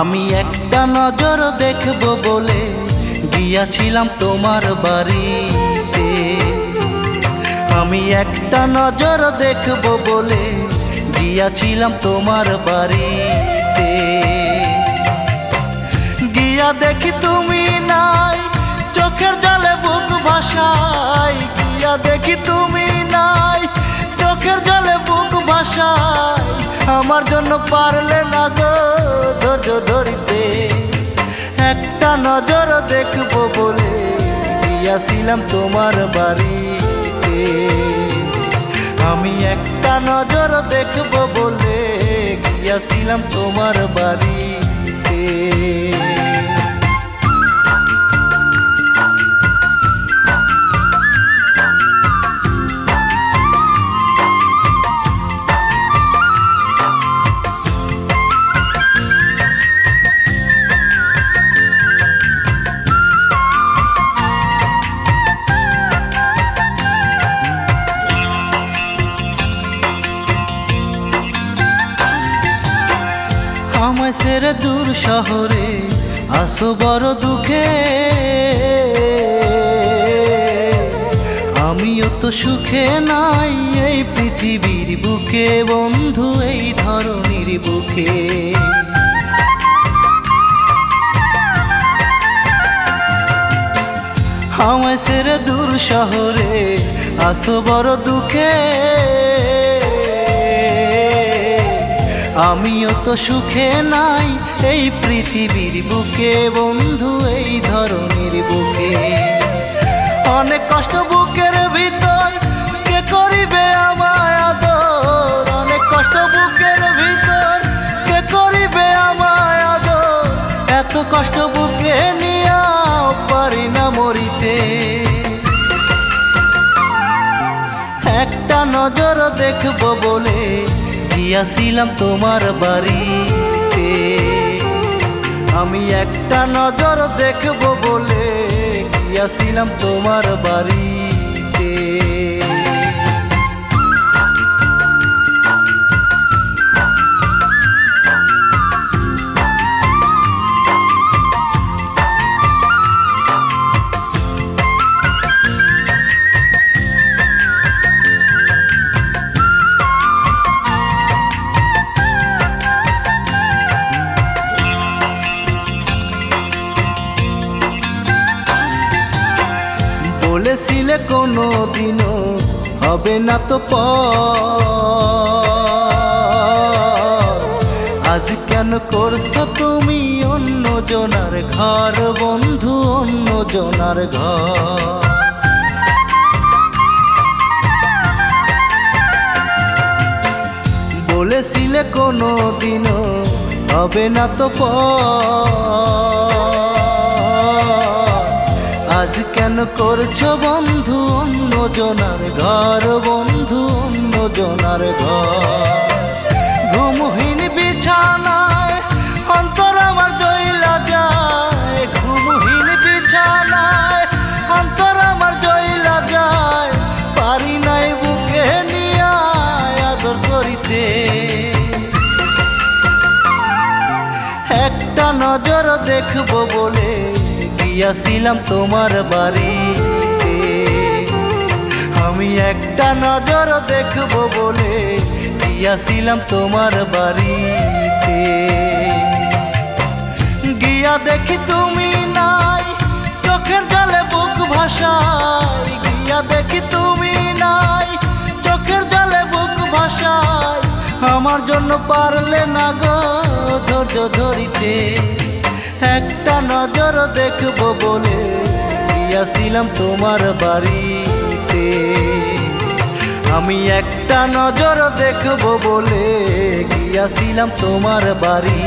আমি একটা নজর দেখব বলে গিয়াছিলাম তোমার বাড়িতে। আমি একটা নজর দেখব বলে গিয়াছিলাম তোমার বাড়িতে। গিয়া দেখি তুমি নাই, চোখের জলে বুক ভাসাই। গিয়া দেখি তুমি নাই, চোখের জলে বুক ভাসাই। আমার জন্য পারলে না গো ধৈর্য ধরিতে। একটা নজর দেখব বলে গিয়াছিলাম তোমার বাড়িতে। আমি একটা নজর দেখব বলে গিয়াছিলাম তোমার বাড়িতে। আমায় ছেড়ে দূর শহরে আসো বড় দুঃখে। আমিও তো সুখে নাই এই পৃথিবীর বুকে বন্ধু, এই ধরনীর বুকে। আমায় ছেড়ে দূর শহরে আসো বড় দুঃখে। আমিও তো সুখে নাই এই পৃথিবীর বুকে বন্ধু, এই ধরনের বুকে। অনেক কষ্ট বুকের ভিতর, কে করিবে আমায় আদর। অনেক কষ্ট বুকের ভিতর, কে করিবে আমায় আদর। এত কষ্ট বুকে নিয়াও পারি না মরিতে। একটা নজর দেখব বলে গিয়াছিলাম তোমার বাড়িতে। আমি একটা নজর দেখব বলে গিয়াছিলাম তোমার বাড়িতে। বলেছিলে কোনো দিনও হবে না তো পর। আজ কেন করছো তুমি অন্য জনার ঘর বন্ধু, অন্য জনার ঘর। বলেছিলে কোনো দিনও হবে না তো পর। আজ কেন করছো বন্ধু অন্য জনার ঘর বন্ধু, অন্য জনার ঘর। ঘুমহীন বিছানায় অন্তর আমার জইলা যায়। ঘুমহীন বিছানায় অন্তর আমার জইলা যায়। পারি নাই বুকে নিয়া আদর করিতে। একটা নজর দেখব বলে গিয়াছিলাম তোমার বাড়িতে। আমি একটা নজর দেখব বলে গিয়াছিলাম তোমার বাড়িতে। গিয়া দেখি তুমি নাই, চোখের জলে বুক ভাসাই। গিয়া দেখি তুমি নাই, চোখের জলে বুক ভাসাই। আমার জন্য পারলে না গো ধৈর্য ধরিতে। একটা নজর দেখব বলে গিয়াছিলাম তোমার বাড়িতে। আমি একটা নজর দেখব বলে গিয়াছিলাম তোমার বাড়ি।